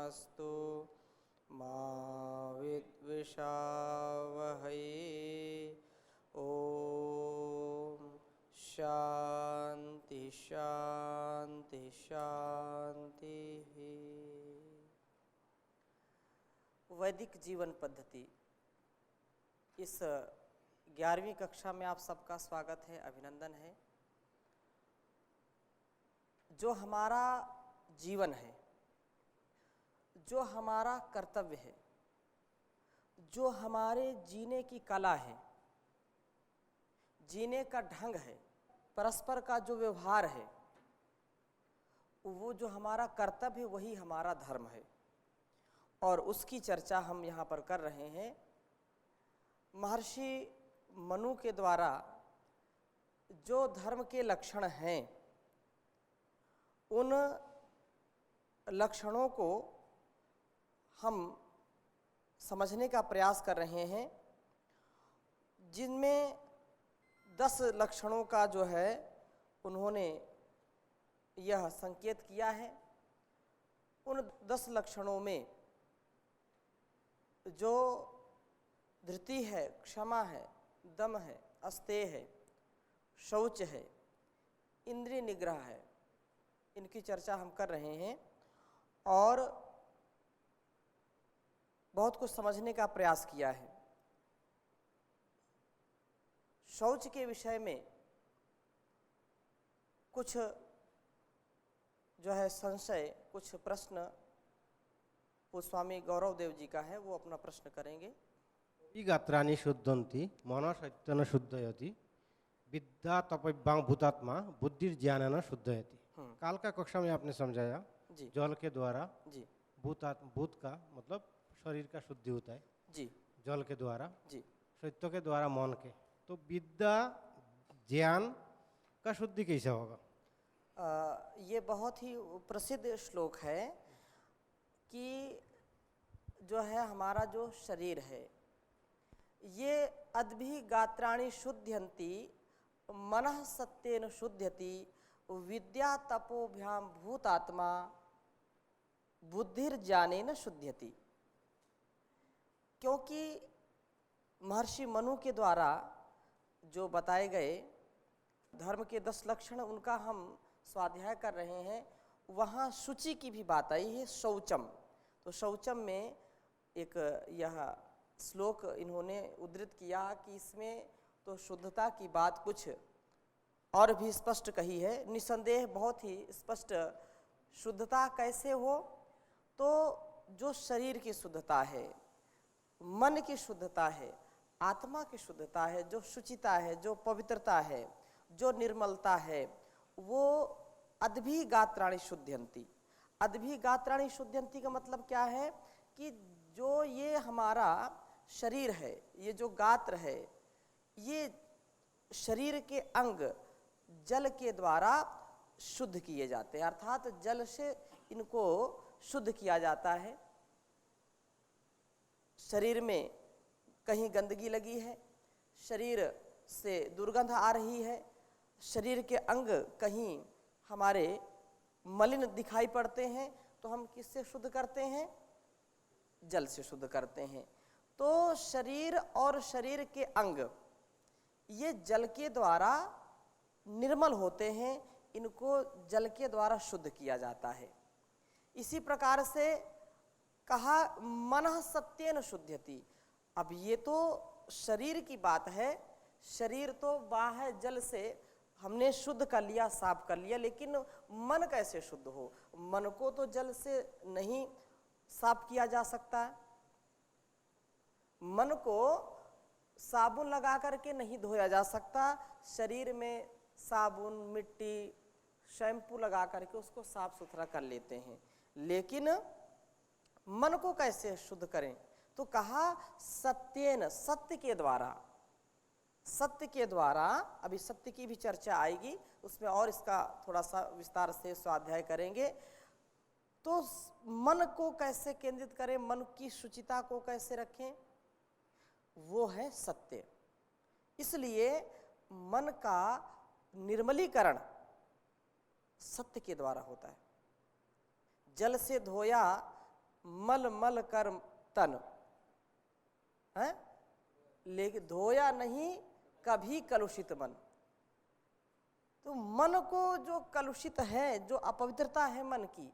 मास्तु मा विद्विषावहै। ओम शांति शांति शांति। वैदिक जीवन पद्धति, इस 11वीं कक्षा में आप सबका स्वागत है, अभिनंदन है। जो हमारा जीवन है, जो हमारा कर्तव्य है, जो हमारे जीने की कला है, जीने का ढंग है, परस्पर का जो व्यवहार है, वो जो हमारा कर्तव्य है वही हमारा धर्म है। और उसकी चर्चा हम यहाँ पर कर रहे हैं। महर्षि मनु के द्वारा जो धर्म के लक्षण हैं, उन लक्षणों को हम समझने का प्रयास कर रहे हैं, जिनमें 10 लक्षणों का जो है उन्होंने यह संकेत किया है। उन 10 लक्षणों में जो धृति है, क्षमा है, दम है, अस्तेय है, शौच है, इंद्रिय निग्रह है, इनकी चर्चा हम कर रहे हैं और बहुत कुछ समझने का प्रयास किया है। शौच के विषय में कुछ जो है संशय, कुछ प्रश्न वो स्वामी गौरव देव जी का है, वो अपना प्रश्न करेंगे। गात्राणि शुद्धन्ति मनसैत्यन शुद्धयति विद्या तपभ्यां भूतात्मा बुद्धिर्ज्ञानेन शुद्धयति। काल का कक्षा में आपने समझाया जी। जल के द्वारा जी। भूत का मतलब शरीर का शुद्धि होता है जी। जल के द्वारा जी। सत्य के द्वारा मन के। तो विद्या ज्ञान का शुद्धि कैसे होगा? ये बहुत ही प्रसिद्ध श्लोक है कि जो है हमारा जो शरीर है ये अद्भि गात्राणि शुद्ध्यन्ति मनः सत्येन शुद्ध्यति विद्या तपोभ्याम भूतात्मा बुद्धिर्ज्ञानेन शुद्ध्यति। क्योंकि महर्षि मनु के द्वारा जो बताए गए धर्म के 10 लक्षण, उनका हम स्वाध्याय कर रहे हैं। वहाँ शुचि की भी बात आई है, शौचम। तो शौचम में एक यह श्लोक इन्होंने उद्धृत किया कि इसमें तो शुद्धता की बात कुछ और भी स्पष्ट कही है। निसंदेह बहुत ही स्पष्ट शुद्धता कैसे हो, तो जो शरीर की शुद्धता है, मन की शुद्धता है, आत्मा की शुद्धता है, जो शुचिता है, जो पवित्रता है, जो निर्मलता है, वो अद्भि गात्राणि शुद्धयन्ति। अद्भि गात्राणि शुद्धयन्ति का मतलब क्या है कि जो ये हमारा शरीर है, ये जो गात्र है, ये शरीर के अंग जल के द्वारा शुद्ध किए जाते हैं, अर्थात जल से इनको शुद्ध किया जाता है। शरीर में कहीं गंदगी लगी है, शरीर से दुर्गंध आ रही है, शरीर के अंग कहीं हमारे मलिन दिखाई पड़ते हैं, तो हम किससे शुद्ध करते हैं? जल से शुद्ध करते हैं। तो शरीर और शरीर के अंग ये जल के द्वारा निर्मल होते हैं, इनको जल के द्वारा शुद्ध किया जाता है। इसी प्रकार से कहा मनः सत्येन शुद्धयति। अब ये तो शरीर की बात है, शरीर तो बाह्य जल से हमने शुद्ध कर लिया, साफ कर लिया, लेकिन मन कैसे शुद्ध हो? मन को तो जल से नहीं साफ किया जा सकता है। मन को साबुन लगा करके नहीं धोया जा सकता। शरीर में साबुन, मिट्टी, शैम्पू लगा करके उसको साफ सुथरा कर लेते हैं, लेकिन मन को कैसे शुद्ध करें? तो कहा सत्येन, सत्य के द्वारा। सत्य के द्वारा, अभी सत्य की भी चर्चा आएगी, उसमें और इसका थोड़ा सा विस्तार से स्वाध्याय करेंगे। तो मन को कैसे केंद्रित करें, मन की शुचिता को कैसे रखें, वो है सत्य। इसलिए मन का निर्मलीकरण सत्य के द्वारा होता है। जल से धोया मल मल कर तन है, लेकिन धोया नहीं कभी कलुषित मन। तो मन को जो कलुषित है, जो अपवित्रता है मन की,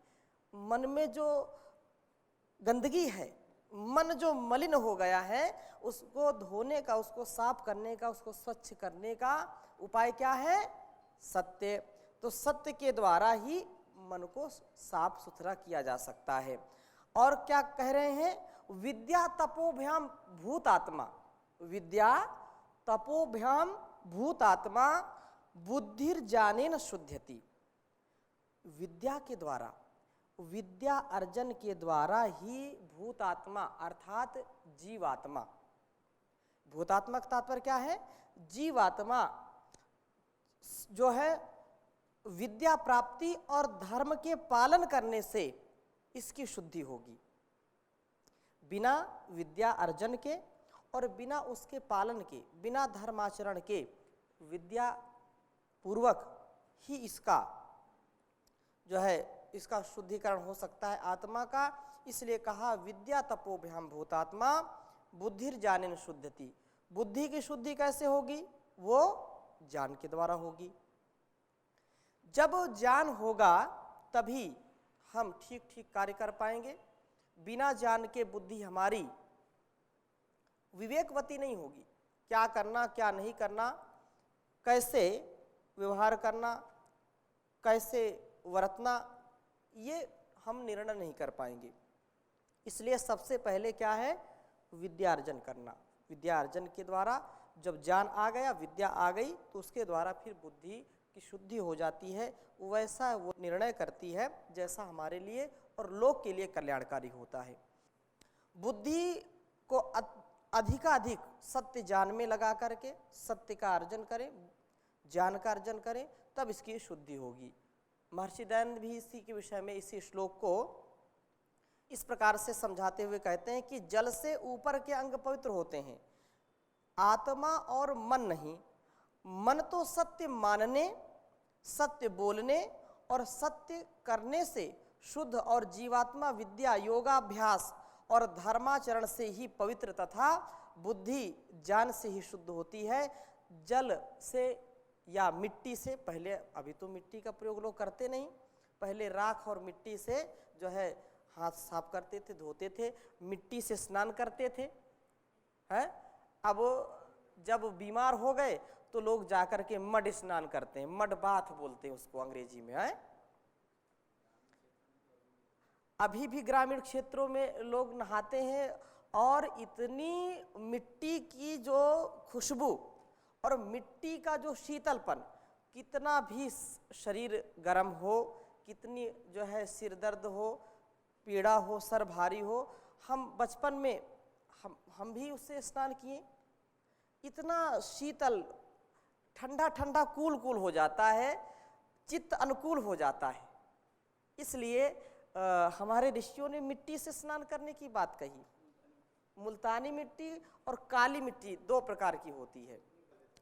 मन में जो गंदगी है, मन जो मलिन हो गया है, उसको धोने का, उसको साफ करने का, उसको स्वच्छ करने का उपाय क्या है? सत्य। तो सत्य के द्वारा ही मन को साफ सुथरा किया जा सकता है। और क्या कह रहे हैं? विद्या तपोभ्याम भूतात्मा, विद्या तपोभ्याम भूतात्मा बुद्धिर्ज्ञानेन शुध्यति। विद्या के द्वारा, विद्या अर्जन के द्वारा ही भूतात्मा अर्थात जीवात्मा, भूतात्मा का तात्पर्य क्या है? जीवात्मा जो है विद्या प्राप्ति और धर्म के पालन करने से इसकी शुद्धि होगी। बिना विद्या अर्जन के और बिना उसके पालन के, बिना धर्माचरण के विद्या पूर्वक ही इसका जो है इसका शुद्धिकरण हो सकता है आत्मा का। इसलिए कहा विद्या तपोभ्याम भूतात्मा बुद्धिर्ज्ञानेन शुद्धति। बुद्धि की शुद्धि कैसे होगी? वो ज्ञान के द्वारा होगी। जब ज्ञान होगा तभी हम ठीक ठीक कार्य कर पाएंगे। बिना ज्ञान के बुद्धि हमारी विवेकवती नहीं होगी। क्या करना क्या नहीं करना, कैसे व्यवहार करना, कैसे वर्तना, ये हम निर्णय नहीं कर पाएंगे। इसलिए सबसे पहले क्या है? विद्यार्जन करना। विद्यार्जन के द्वारा जब ज्ञान आ गया, विद्या आ गई, तो उसके द्वारा फिर बुद्धि की शुद्धि हो जाती है। वैसा वो निर्णय करती है जैसा हमारे लिए और लोक के लिए कल्याणकारी होता है। बुद्धि को अधिकाधिक सत्य ज्ञान में लगा करके सत्य का अर्जन करें, ज्ञान का अर्जन करें, तब इसकी शुद्धि होगी। महर्षि दयानंद भी इसी के विषय में इसी श्लोक को इस प्रकार से समझाते हुए कहते हैं कि जल से ऊपर के अंग पवित्र होते हैं, आत्मा और मन नहीं। मन तो सत्य मानने, सत्य बोलने और सत्य करने से शुद्ध, और जीवात्मा विद्या, योगाभ्यास और धर्माचरण से ही पवित्र तथा बुद्धि ज्ञान से ही शुद्ध होती है। जल से या मिट्टी से, पहले अभी तो मिट्टी का प्रयोग लोग करते नहीं, पहले राख और मिट्टी से जो है हाथ साफ करते थे, धोते थे, मिट्टी से स्नान करते थे, हैं? अब जब बीमार हो गए तो लोग जाकर के मड स्नान करते हैं, मड बाथ बोलते हैं उसको अंग्रेजी में, है? अभी भी ग्रामीण क्षेत्रों में लोग नहाते हैं और इतनी मिट्टी की जो खुशबू और मिट्टी का जो शीतलपन, कितना भी शरीर गर्म हो, कितनी जो है सिर दर्द हो, पीड़ा हो, सर भारी हो, हम बचपन में हम भी उससे स्नान किए, इतना शीतल, ठंडा ठंडा, कूल कूल हो जाता है, चित्त अनुकूल हो जाता है। इसलिए हमारे ऋषियों ने मिट्टी से स्नान करने की बात कही। मुल्तानी मिट्टी और काली मिट्टी दो प्रकार की होती है।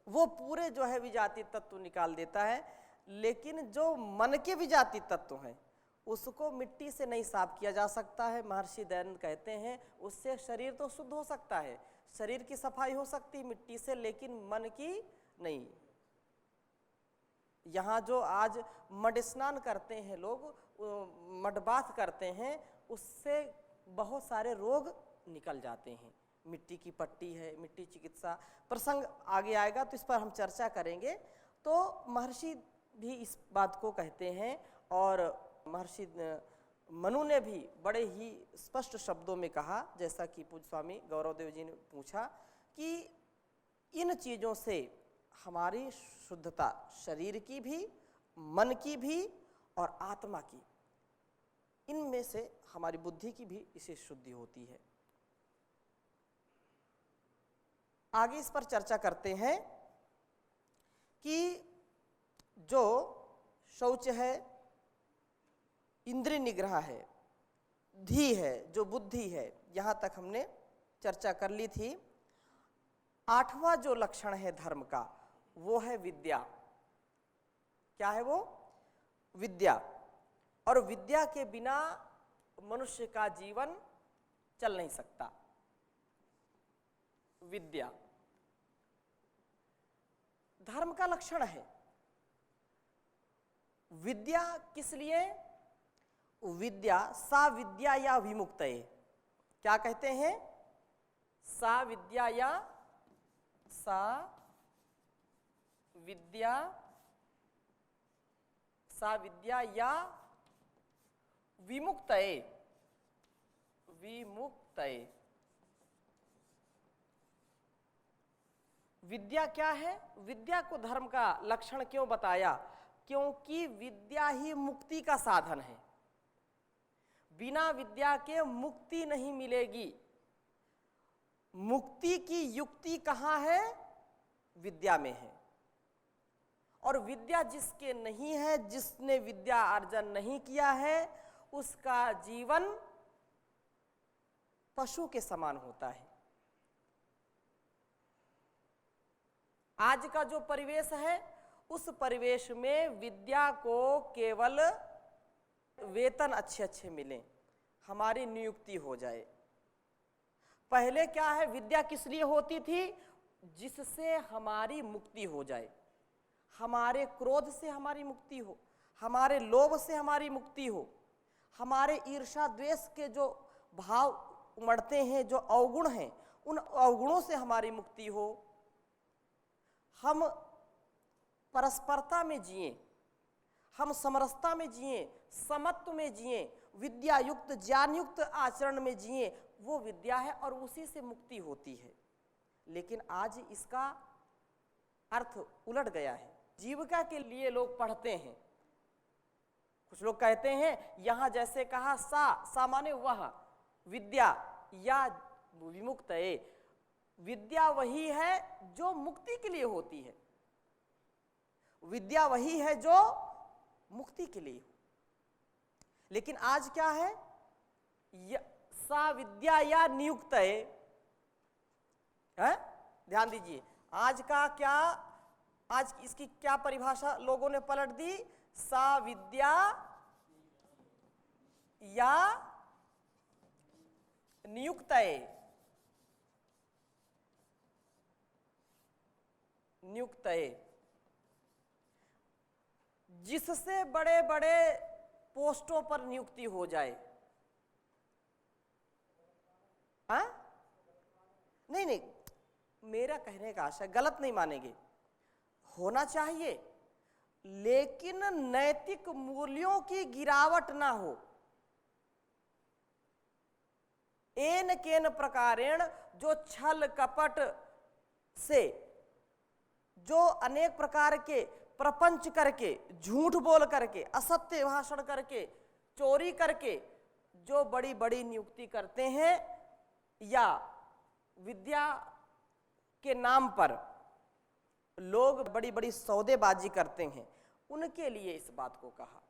वो पूरे जो है विजातीय तत्व निकाल देता है, लेकिन जो मन के विजातीय तत्व हैं उसको मिट्टी से नहीं साफ किया जा सकता है। महर्षि दयानंद कहते हैं उससे शरीर तो शुद्ध हो सकता है, शरीर की सफाई हो सकती है मिट्टी से, लेकिन मन की नहीं। यहाँ जो आज मड स्नान करते हैं लोग, मड बाथ करते हैं, उससे बहुत सारे रोग निकल जाते हैं। मिट्टी की पट्टी है, मिट्टी चिकित्सा प्रसंग आगे आएगा तो इस पर हम चर्चा करेंगे। तो महर्षि भी इस बात को कहते हैं और महर्षि मनु ने भी बड़े ही स्पष्ट शब्दों में कहा, जैसा कि पूज्य स्वामी गौरवदेव जी ने पूछा कि इन चीज़ों से हमारी शुद्धता, शरीर की भी, मन की भी और आत्मा की, इनमें से हमारी बुद्धि की भी इसे शुद्धि होती है। आगे इस पर चर्चा करते हैं कि जो शौच है, इंद्रिय निग्रह है, धी है, जो बुद्धि है, यहाँ तक हमने चर्चा कर ली थी। आठवां जो लक्षण है धर्म का वो है विद्या। क्या है वो? विद्या। और विद्या के बिना मनुष्य का जीवन चल नहीं सकता। विद्या धर्म का लक्षण है। विद्या किस लिए? विद्या सा विद्या या विमुक्तये। क्या कहते हैं? सा विद्या या सा विद्या, सा विद्या या विमुक्तये, विमुक्तये। विद्या क्या है? विद्या को धर्म का लक्षण क्यों बताया? क्योंकि विद्या ही मुक्ति का साधन है। बिना विद्या के मुक्ति नहीं मिलेगी। मुक्ति की युक्ति कहाँ है? विद्या में है। और विद्या जिसके नहीं है, जिसने विद्या अर्जन नहीं किया है, उसका जीवन पशु के समान होता है। आज का जो परिवेश है, उस परिवेश में विद्या को केवल वेतन अच्छे अच्छे मिले, हमारी नियुक्ति हो जाए। पहले क्या है? विद्या किस लिए होती थी? जिससे हमारी मुक्ति हो जाए, हमारे क्रोध से हमारी मुक्ति हो, हमारे लोभ से हमारी मुक्ति हो, हमारे ईर्ष्या द्वेष के जो भाव उमड़ते हैं, जो अवगुण हैं, उन अवगुणों से हमारी मुक्ति हो, हम परस्परता में जिए, हम समरसता में जिए, समत्व में जिए, विद्या युक्त ज्ञान युक्त आचरण में जिए, वो विद्या है और उसी से मुक्ति होती है। लेकिन आज इसका अर्थ उलट गया है। जीविका के लिए लोग पढ़ते हैं। कुछ लोग कहते हैं यहां जैसे कहा सा माने वह विद्या या विमुक्तये। विद्या वही है जो मुक्ति के लिए होती है, विद्या वही है जो मुक्ति के लिए। लेकिन आज क्या है? सा विद्या या नियुक्तये। ध्यान दीजिए, आज का क्या, आज इसकी क्या परिभाषा लोगों ने पलट दी? सा विद्या या नियुक्तये। नियुक्तये जिससे बड़े बड़े पोस्टों पर नियुक्ति हो जाए। हाँ? नहीं, मेरा कहने का आशय, गलत नहीं मानेंगे, होना चाहिए, लेकिन नैतिक मूल्यों की गिरावट ना हो। एन केन प्रकारेण जो छल कपट से, जो अनेक प्रकार के प्रपंच करके, झूठ बोल करके, असत्य भाषण करके, चोरी करके जो बड़ी बड़ी नियुक्ति करते हैं, या विद्या के नाम पर लोग बड़ी बड़ी सौदेबाजी करते हैं, उनके लिए इस बात को कहा।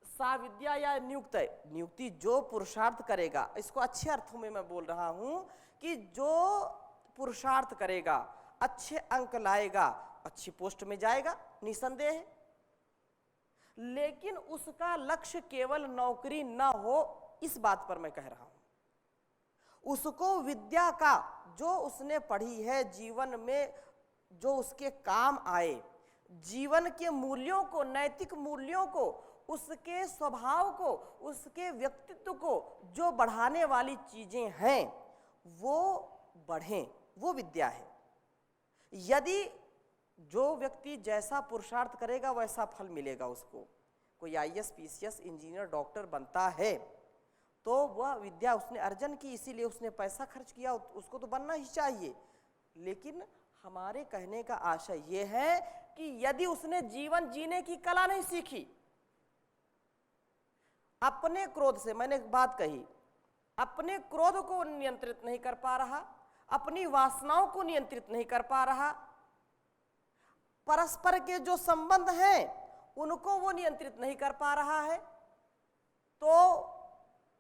सा विद्या या नियुक्त, नियुक्ति जो पुरुषार्थ करेगा, इसको अच्छे अर्थों में मैं बोल रहा हूं कि जो पुरुषार्थ करेगा, अच्छे अंक लाएगा, अच्छी पोस्ट में जाएगा, निसंदेह है। लेकिन उसका लक्ष्य केवल नौकरी ना हो, इस बात पर मैं कह रहा हूं। उसको विद्या का जो उसने पढ़ी है, जीवन में जो उसके काम आए, जीवन के मूल्यों को, नैतिक मूल्यों को, उसके स्वभाव को, उसके व्यक्तित्व को जो बढ़ाने वाली चीजें हैं, वो बढ़ें, वो विद्या है। यदि जो व्यक्ति जैसा पुरुषार्थ करेगा वैसा फल मिलेगा उसको। कोई आईएएस, पीसीएस, इंजीनियर, डॉक्टर बनता है तो वह विद्या उसने अर्जन की, इसीलिए उसने पैसा खर्च किया, उसको तो बनना ही चाहिए। लेकिन हमारे कहने का आशय यह है कि यदि उसने जीवन जीने की कला नहीं सीखी, अपने क्रोध से, मैंने एक बात कही, अपने क्रोध को नियंत्रित नहीं कर पा रहा, अपनी वासनाओं को नियंत्रित नहीं कर पा रहा, परस्पर के जो संबंध हैं उनको वो नियंत्रित नहीं कर पा रहा है, तो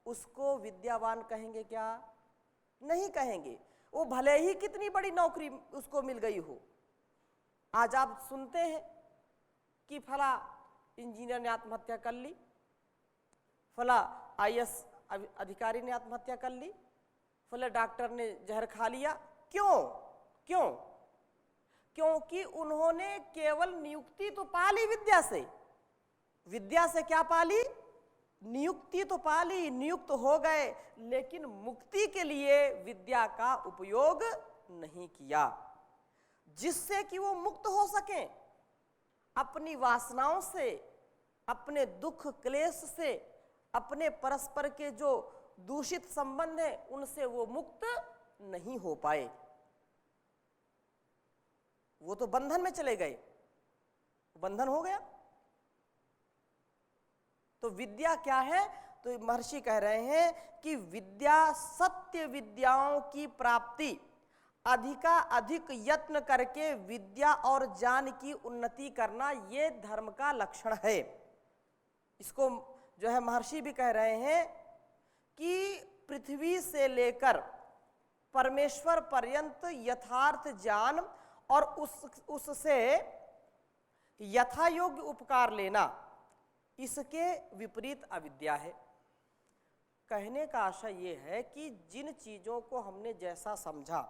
उसको विद्यावान कहेंगे क्या? नहीं कहेंगे। वो भले ही कितनी बड़ी नौकरी उसको मिल गई हो। आज आप सुनते हैं कि फला इंजीनियर ने आत्महत्या कर ली, फला आईएएस अधिकारी ने आत्महत्या कर ली, बोले डॉक्टर ने जहर खा लिया। क्यों? क्यों? क्योंकि उन्होंने केवल नियुक्ति तो पा ली विद्या से। विद्या से क्या पा ली? नियुक्ति तो पा ली, नियुक्त हो गए, लेकिन मुक्ति के लिए विद्या का उपयोग नहीं किया, जिससे कि वो मुक्त हो सके अपनी वासनाओं से, अपने दुख क्लेश से, अपने परस्पर के जो दूषित संबंध है उनसे वो मुक्त नहीं हो पाए। वो तो बंधन में चले गए, बंधन हो गया। तो विद्या क्या है? तो महर्षि कह रहे हैं कि विद्या सत्य विद्याओं की प्राप्ति, अधिक यत्न करके विद्या और ज्ञान की उन्नति करना, ये धर्म का लक्षण है। इसको जो है महर्षि भी कह रहे हैं कि पृथ्वी से लेकर परमेश्वर पर्यंत यथार्थ ज्ञान और उससे यथायोग्य उपकार लेना, इसके विपरीत अविद्या है। कहने का आशय ये है कि जिन चीज़ों को हमने जैसा समझा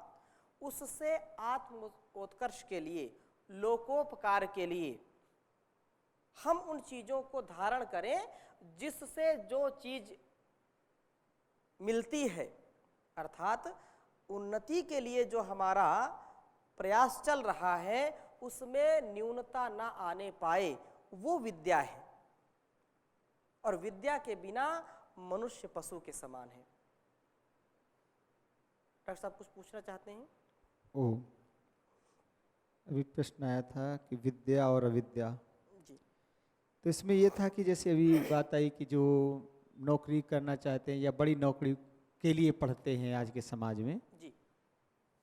उससे आत्मोत्कर्ष के लिए, लोकोपकार के लिए हम उन चीज़ों को धारण करें जिससे जो चीज़ मिलती है, अर्थात उन्नति के लिए जो हमारा प्रयास चल रहा है उसमें न्यूनता ना आने पाए, वो विद्या है। और विद्या के बिना मनुष्य पशु के समान है। डॉक्टर साहब कुछ पूछना चाहते हैं? अभी प्रश्न आया था कि विद्या और अविद्या जी। तो इसमें ये था कि जैसे अभी बात आई कि जो नौकरी करना चाहते हैं या बड़ी नौकरी के लिए पढ़ते हैं आज के समाज में जी।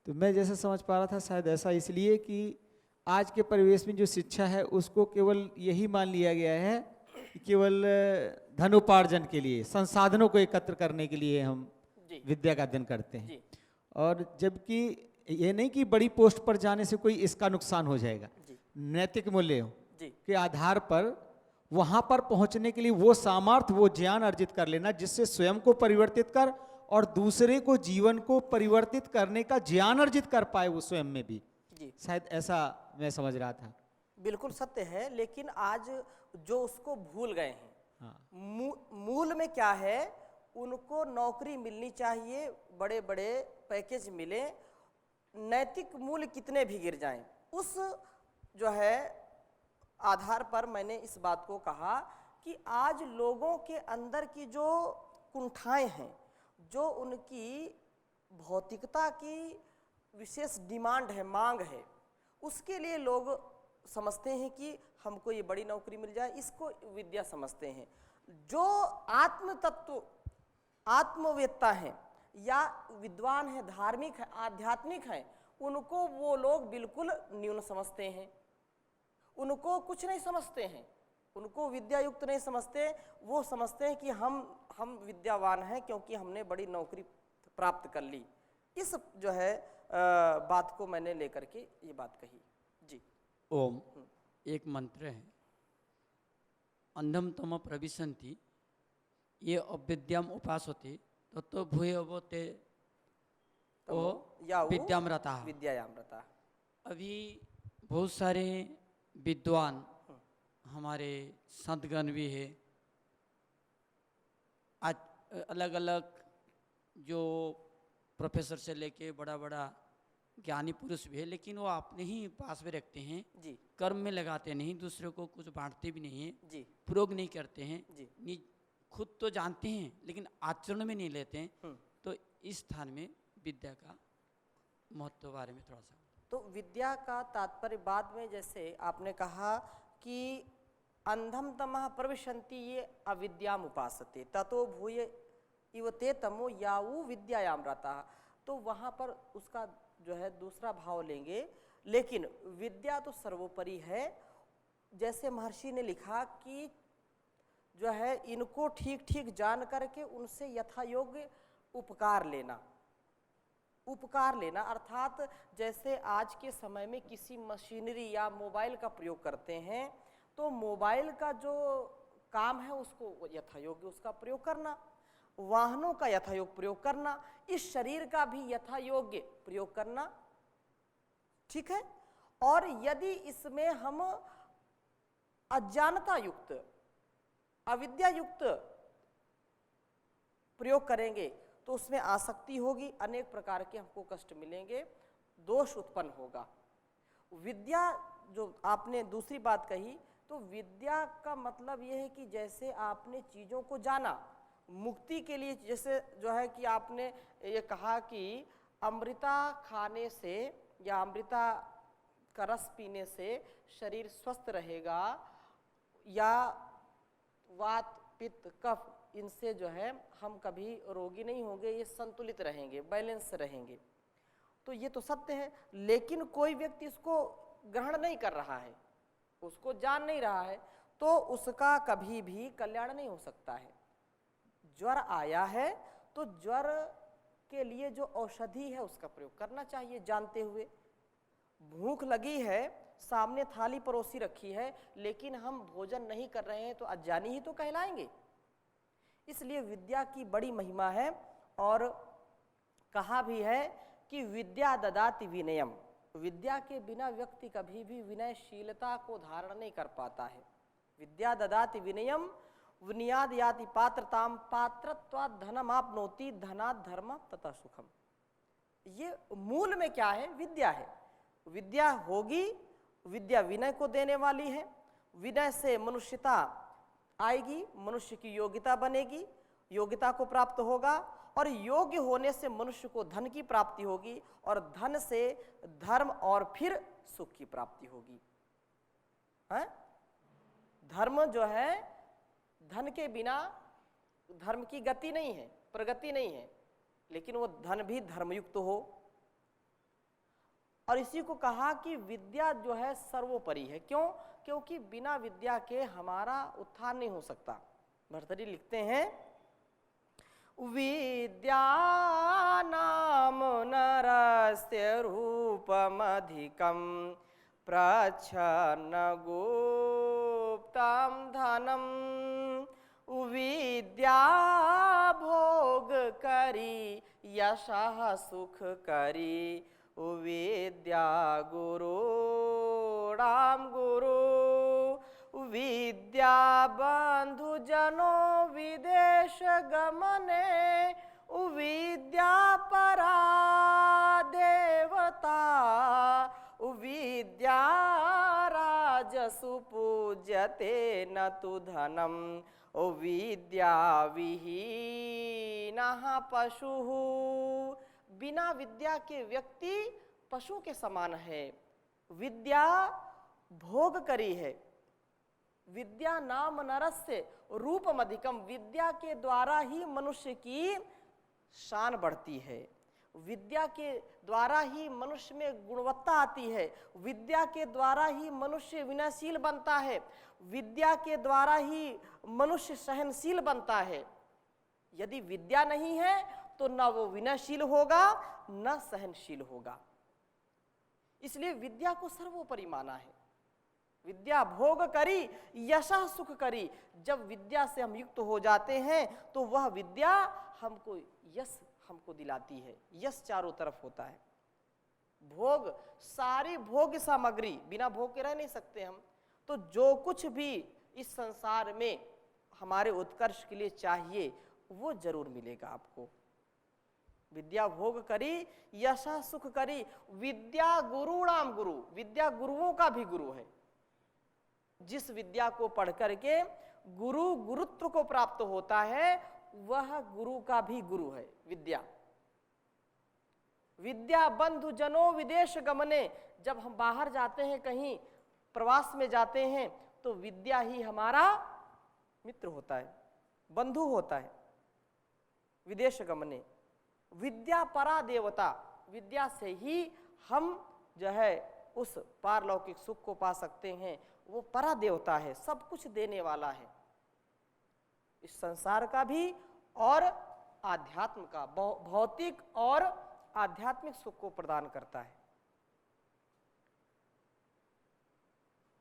तो मैं जैसे समझ पा रहा था शायद ऐसा इसलिए कि आज के परिवेश में जो शिक्षा है उसको केवल यही मान लिया गया है कि केवल धनोपार्जन के लिए, संसाधनों को एकत्र करने के लिए हम विद्या का अध्ययन करते हैं। जी। और जबकि ये नहीं कि बड़ी पोस्ट पर जाने से कोई इसका नुकसान हो जाएगा। नैतिक मूल्यों के आधार पर वहां पर पहुंचने के लिए वो सामर्थ्य, वो ज्ञान अर्जित कर लेना जिससे स्वयं को परिवर्तित कर और दूसरे को, जीवन को परिवर्तित करने का ज्ञान अर्जित कर पाए वो स्वयं में भी। शायद ऐसा मैं समझ रहा था। बिल्कुल सत्य है, लेकिन आज जो उसको भूल गए हैं। मूल में क्या है? उनको नौकरी मिलनी चाहिए, बड़े बड़े पैकेज मिले, नैतिक मूल्य कितने भी गिर जाएं, उस जो है आधार पर मैंने इस बात को कहा कि आज लोगों के अंदर की जो कुंठाएं हैं, जो उनकी भौतिकता की विशेष डिमांड है, मांग है, उसके लिए लोग समझते हैं कि हमको ये बड़ी नौकरी मिल जाए, इसको विद्या समझते हैं। जो आत्म तत्व, आत्मवेत्ता हैं या विद्वान हैं, धार्मिक है, आध्यात्मिक हैं, उनको वो लोग बिल्कुल न्यून समझते हैं, उनको कुछ नहीं समझते हैं, उनको विद्या युक्त नहीं समझते। वो समझते हैं कि हम विद्यावान हैं क्योंकि हमने बड़ी नौकरी प्राप्त कर ली। इस जो है बात को मैंने लेकर के ये बात कही। जी। ओम एक मंत्र है, अंधम तम प्रविशन्ति ये अविद्याम उपासते ततो भूयवते ओ विद्यामृता। विद्यायामृता। अभी बहुत सारे विद्वान हमारे संतगण भी है, आज अलग अलग जो प्रोफेसर से लेके बड़ा बड़ा ज्ञानी पुरुष भी है, लेकिन वो अपने ही पास में रखते हैं जी, कर्म में लगाते नहीं, दूसरे को कुछ बांटते भी नहीं है जी, प्रयोग नहीं करते हैं जी, खुद तो जानते हैं लेकिन आचरण में नहीं लेते हैं। तो इस स्थान में विद्या का महत्व बारे में थोड़ा सा। तो विद्या का तात्पर्य बाद में, जैसे आपने कहा कि अंधम तमः प्रविशन्ति ये अविद्याम उपासते ततो भूय इवते तमो याऊ विद्यायाम रता, तो वहाँ पर उसका जो है दूसरा भाव लेंगे। लेकिन विद्या तो सर्वोपरि है। जैसे महर्षि ने लिखा कि जो है इनको ठीक ठीक जान करके उनसे यथा योग्य उपकार लेना। उपकार लेना अर्थात जैसे आज के समय में किसी मशीनरी या मोबाइल का प्रयोग करते हैं, तो मोबाइल का जो काम है उसको यथा योग्य उसका प्रयोग करना। वाहनों का यथायोग्य प्रयोग करना, इस शरीर का भी यथायोग्य प्रयोग करना, ठीक है। और यदि इसमें हम अज्ञानता युक्त, अविद्या युक्त प्रयोग करेंगे तो उसमें आसक्ति होगी, अनेक प्रकार के हमको कष्ट मिलेंगे, दोष उत्पन्न होगा। विद्या, जो आपने दूसरी बात कही, तो विद्या का मतलब यह है कि जैसे आपने चीज़ों को जाना, मुक्ति के लिए जैसे जो है कि आपने ये कहा कि अमृता खाने से या अमृता का रस पीने से शरीर स्वस्थ रहेगा, या वात पित्त कफ इनसे जो है हम कभी रोगी नहीं होंगे, ये संतुलित रहेंगे, बैलेंस रहेंगे। तो ये तो सत्य है, लेकिन कोई व्यक्ति इसको ग्रहण नहीं कर रहा है, उसको जान नहीं रहा है, तो उसका कभी भी कल्याण नहीं हो सकता है। ज्वर आया है तो ज्वर के लिए जो औषधि है उसका प्रयोग करना चाहिए जानते हुए। भूख लगी है, सामने थाली परोसी रखी है, लेकिन हम भोजन नहीं कर रहे हैं तो अज्ञानी ही तो कहलाएंगे। इसलिए विद्या की बड़ी महिमा है, और कहा भी है कि विद्या ददाति विनयम, विद्या के बिना व्यक्ति कभी भी विनयशीलता को धारण नहीं कर पाता है। विद्या ददाति विनयम विनयाद याति पात्रताम पात्रत्वात् धनम आपनोति धनात् धर्म तथा सुखम। ये मूल में क्या है? विद्या है। विद्या होगी, विद्या विनय को देने वाली है, विनय से मनुष्यता आएगी, मनुष्य की योग्यता बनेगी, योग्यता को प्राप्त होगा, और योग्य होने से मनुष्य को धन की प्राप्ति होगी, और धन से धर्म और फिर सुख की प्राप्ति होगी। है? धर्म जो है, धन के बिना धर्म की गति नहीं है, प्रगति नहीं है, लेकिन वो धन भी धर्मयुक्त हो। और इसी को कहा कि विद्या जो है सर्वोपरि है। क्यों? क्योंकि बिना विद्या के हमारा उत्थान नहीं हो सकता। भर्तृहरि लिखते हैं, विद्या नाम नरस्य रूपमधिकं प्रच्छन्न गुप्तं धनम। विद्या भोग करी यशः सुख करी, विद्या गुरु राम गुरु। विद्या बंधु जनो विदेश गमने, विद्या परा देवता। विद्या राजसु पूज्यते न तु धनम, विद्या विहीनः पशुः। बिना विद्या के व्यक्ति पशु के समान है। विद्या भोग करी है। विद्या नाम नरस्य रूपम अधिकम, विद्या के द्वारा ही मनुष्य की शान बढ़ती है, विद्या के द्वारा ही मनुष्य में गुणवत्ता आती है, विद्या के द्वारा ही मनुष्य विनयशील बनता है, विद्या के द्वारा ही मनुष्य सहनशील बनता है। यदि विद्या नहीं है तो न वो विनयशील होगा न सहनशील होगा। इसलिए विद्या को सर्वोपरि माना है। विद्या भोग करी यशः सुख करी। जब विद्या से हम युक्त हो जाते हैं तो वह विद्या हमको यश हमको दिलाती है। यश चारों तरफ होता है। भोग, सारी भोग सामग्री, बिना भोग के रह नहीं सकते हम। तो जो कुछ भी इस संसार में हमारे उत्कर्ष के लिए चाहिए वो जरूर मिलेगा आपको। विद्या भोग करी यशः सुख करी, विद्या गुरुणाम गुरु। विद्या गुरुओं का भी गुरु है। जिस विद्या को पढ़ करके गुरु गुरुत्व को प्राप्त होता है वह गुरु का भी गुरु है विद्या। विद्या बंधु जनो विदेश गमने, जब हम बाहर जाते हैं, कहीं प्रवास में जाते हैं, तो विद्या ही हमारा मित्र होता है, बंधु होता है। विदेश गमने, विद्या परा देवता, विद्या से ही हम जो है उस पारलौकिक सुख को पा सकते हैं। वो परा देवता है, सब कुछ देने वाला है, इस संसार का भी और आध्यात्म का, भौतिक और आध्यात्मिक सुख को प्रदान करता है।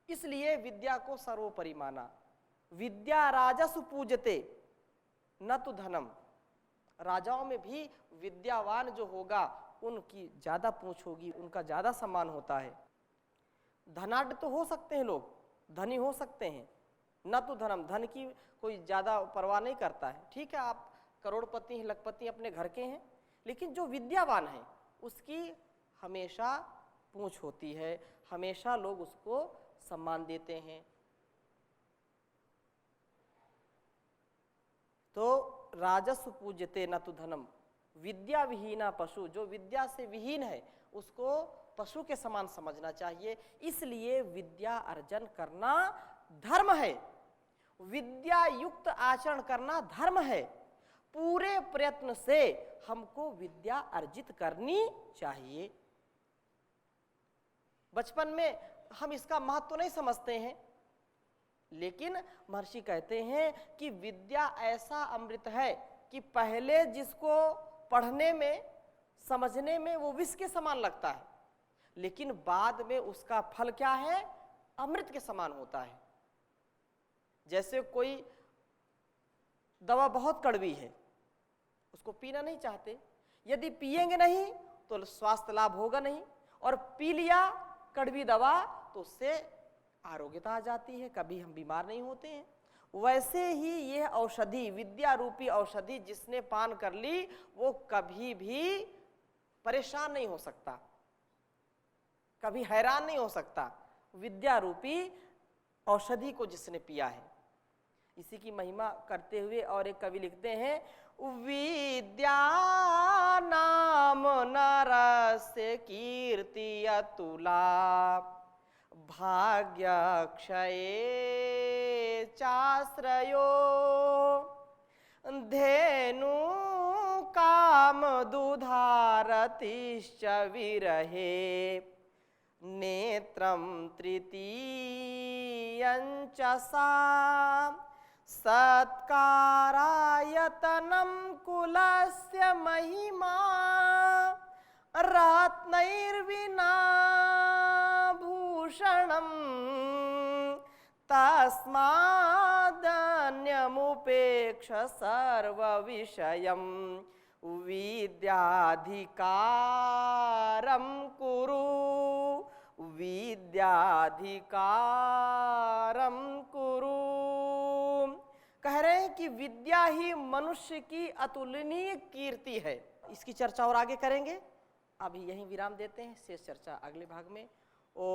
इसलिए विद्या को सर्वोपरि माना। विद्या राजसु पूजते न तो धनम, राजाओं में भी विद्यावान जो होगा उनकी ज़्यादा पूंछ होगी, उनका ज़्यादा सम्मान होता है। धनाढ़ तो हो सकते हैं लोग, धनी हो सकते हैं, न तो धनम, धन की कोई ज़्यादा परवाह नहीं करता है। ठीक है, आप करोड़पति हैं, लखपति अपने घर के हैं, लेकिन जो विद्यावान है उसकी हमेशा पूंछ होती है, हमेशा लोग उसको सम्मान देते हैं। तो राजस्व पूज्यते न तो धनम, विद्या विहीना पशु, जो विद्या से विहीन है उसको पशु के समान समझना चाहिए। इसलिए विद्या अर्जन करना धर्म है, विद्या युक्त आचरण करना धर्म है। पूरे प्रयत्न से हमको विद्या अर्जित करनी चाहिए। बचपन में हम इसका महत्व नहीं समझते हैं, लेकिन महर्षि कहते हैं कि विद्या ऐसा अमृत है कि पहले जिसको पढ़ने में, समझने में वो विष के समान लगता है, लेकिन बाद में उसका फल क्या है, अमृत के समान होता है। जैसे कोई दवा बहुत कड़वी है, उसको पीना नहीं चाहते, यदि पिएंगे नहीं तो स्वास्थ्य लाभ होगा नहीं, और पी लिया कड़वी दवा तो उससे आरोग्यता आ जाती है, कभी हम बीमार नहीं होते हैं। वैसे ही यह औषधि, विद्या रूपी औषधि जिसने पान कर ली वो कभी भी परेशान नहीं हो सकता, कभी हैरान नहीं हो सकता, विद्या रूपी औषधि को जिसने पिया है। इसी की महिमा करते हुए और एक कवि लिखते हैं, विद्या नाम नरस्य कीर्ति अतुला, भाग्य क्षये चाश्रयो, धेनु काम दुधारतिश्च विरहे, नेत्रं तृतीयञ्च सा, सत्कारायतनं कुलस्य महिमा, रत्नैर्विना भूषणं, तस्मादन्यमुपेक्ष सर्वविषयं, विद्याधिकारं कुरु, विद्याधिकारं कुरु। कह रहे हैं कि विद्या ही मनुष्य की अतुलनीय कीर्ति है। इसकी चर्चा और आगे करेंगे, अभी यहीं विराम देते हैं, शेष चर्चा अगले भाग में। ओम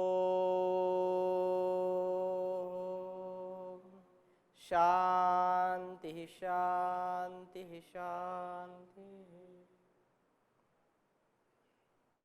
शांति शांति शांति।